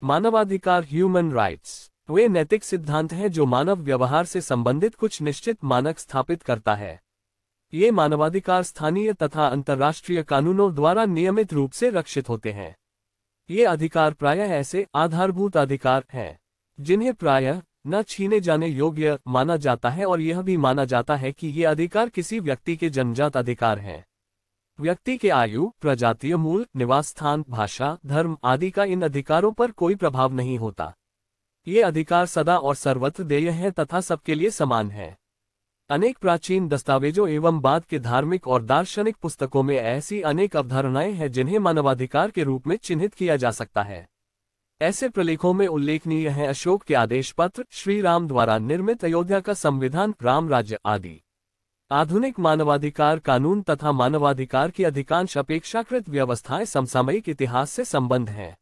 मानवाधिकार human rights वे नैतिक सिद्धांत हैं जो मानव व्यवहार से संबंधित कुछ निश्चित मानक स्थापित करता है। ये मानवाधिकार स्थानीय तथा अंतर्राष्ट्रीय कानूनों द्वारा नियमित रूप से रक्षित होते हैं। ये अधिकार प्रायः ऐसे आधारभूत अधिकार हैं जिन्हें प्रायः न छीने जाने योग्य माना जाता है और यह भी माना जाता है कि ये अधिकार किसी व्यक्ति के जन्मजात अधिकार हैं। व्यक्ति के आयु, प्रजातीय मूल, निवास स्थान, भाषा, धर्म आदि का इन अधिकारों पर कोई प्रभाव नहीं होता। ये अधिकार सदा और सर्वत्र देय हैं तथा सबके लिए समान हैं। अनेक प्राचीन दस्तावेजों एवं बाद के धार्मिक और दार्शनिक पुस्तकों में ऐसी अनेक अवधारणाएं हैं जिन्हें मानवाधिकार के रूप में चिन्हित किया जा सकता है। ऐसे प्रलेखों में उल्लेखनीय है अशोक के आदेश पत्र, श्री राम द्वारा निर्मित अयोध्या का संविधान, राम राज्य आदि। आधुनिक मानवाधिकार कानून तथा मानवाधिकार की अधिकांश अपेक्षाकृत व्यवस्थाएं समसामयिक इतिहास से संबद्ध हैं।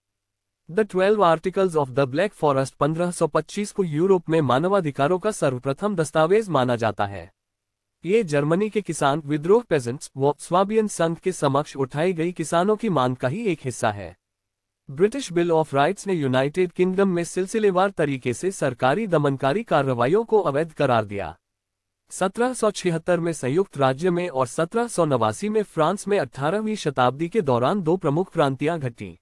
The 12 articles of the black forest 1525 को यूरोप में मानवाधिकारों का सर्वप्रथम दस्तावेज माना जाता है। ये जर्मनी के किसान विद्रोह पेजेंट्स व स्वाबियन संघ के समक्ष उठाई गई किसानों की मांग का ही एक हिस्सा है। ब्रिटिश बिल ऑफ राइट्स ने यूनाइटेड किंगडम में सिलसिलेवार तरीके से सरकारी दमनकारी कार्रवाइयों को अवैध करार दिया। 1776 में संयुक्त राज्य में और 1789 में फ्रांस में 18वीं शताब्दी के दौरान दो प्रमुख क्रांतियां घटीं,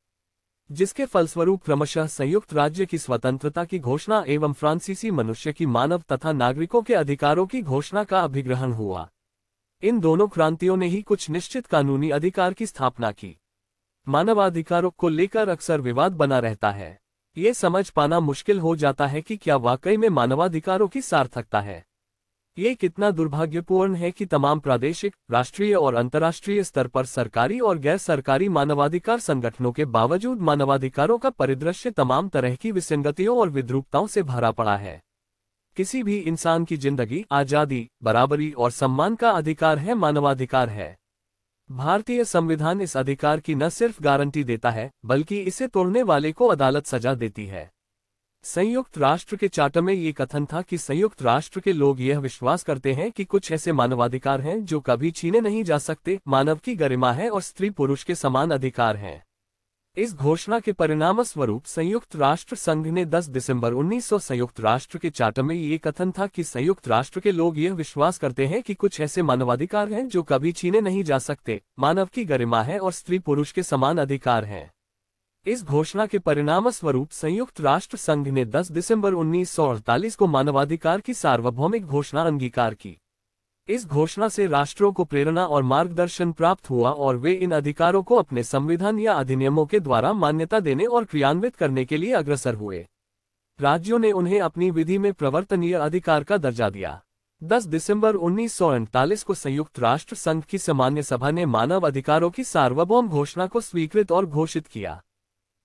जिसके फलस्वरूप क्रमशः संयुक्त राज्य की स्वतंत्रता की घोषणा एवं फ्रांसीसी मनुष्य की मानव तथा नागरिकों के अधिकारों की घोषणा का अभिग्रहण हुआ। इन दोनों क्रांतियों ने ही कुछ निश्चित कानूनी अधिकार की स्थापना की। मानवाधिकारों को लेकर अक्सर विवाद बना रहता है। ये समझ पाना मुश्किल हो जाता है कि क्या वाकई में मानवाधिकारों की सार्थकता है। ये कितना दुर्भाग्यपूर्ण है कि तमाम प्रादेशिक, राष्ट्रीय और अंतर्राष्ट्रीय स्तर पर सरकारी और गैर सरकारी मानवाधिकार संगठनों के बावजूद मानवाधिकारों का परिदृश्य तमाम तरह की विसंगतियों और विद्रूपताओं से भरा पड़ा है। किसी भी इंसान की जिंदगी, आजादी, बराबरी और सम्मान का अधिकार है, मानवाधिकार है। भारतीय संविधान इस अधिकार की न सिर्फ गारंटी देता है बल्कि इसे तोड़ने वाले को अदालत सजा देती है। संयुक्त राष्ट्र के चार्टर में ये कथन था कि संयुक्त राष्ट्र के लोग यह विश्वास करते हैं कि कुछ ऐसे मानवाधिकार हैं जो कभी छीने नहीं जा सकते, मानव की गरिमा है और स्त्री पुरुष के समान अधिकार हैं। इस घोषणा के परिणामस्वरूप संयुक्त राष्ट्र संघ ने 10 दिसंबर 1900 संयुक्त राष्ट्र के चार्टर में ये कथन था कि संयुक्त राष्ट्र के लोग यह विश्वास करते हैं कि कुछ ऐसे मानवाधिकार हैं जो कभी छीने नहीं जा सकते, मानव की गरिमा है और स्त्री पुरुष के समान अधिकार हैं। इस घोषणा के परिणामस्वरूप संयुक्त राष्ट्र संघ ने 10 दिसंबर 1948 को मानवाधिकार की सार्वभौमिक घोषणा अंगीकार की। इस घोषणा से राष्ट्रों को प्रेरणा और मार्गदर्शन प्राप्त हुआ और वे इन अधिकारों को अपने संविधान या अधिनियमों के द्वारा मान्यता देने और क्रियान्वित करने के लिए अग्रसर हुए। राज्यों ने उन्हें अपनी विधि में प्रवर्तनीय अधिकार का दर्जा दिया। 10 दिसंबर 1948 को संयुक्त राष्ट्र संघ की सामान्य सभा ने मानव अधिकारों की सार्वभौम घोषणा को स्वीकृत और घोषित किया।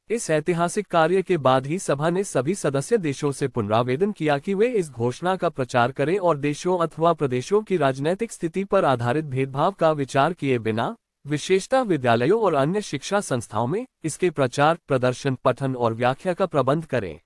इस ऐतिहासिक कार्य के बाद ही सभा ने सभी सदस्य देशों से पुनरावेदन किया कि वे इस घोषणा का प्रचार करें और देशों अथवा प्रदेशों की राजनैतिक स्थिति पर आधारित भेदभाव का विचार किए बिना, विशेषतः विद्यालयों और अन्य शिक्षा संस्थाओं में, इसके प्रचार, प्रदर्शन, पठन और व्याख्या का प्रबंध करें।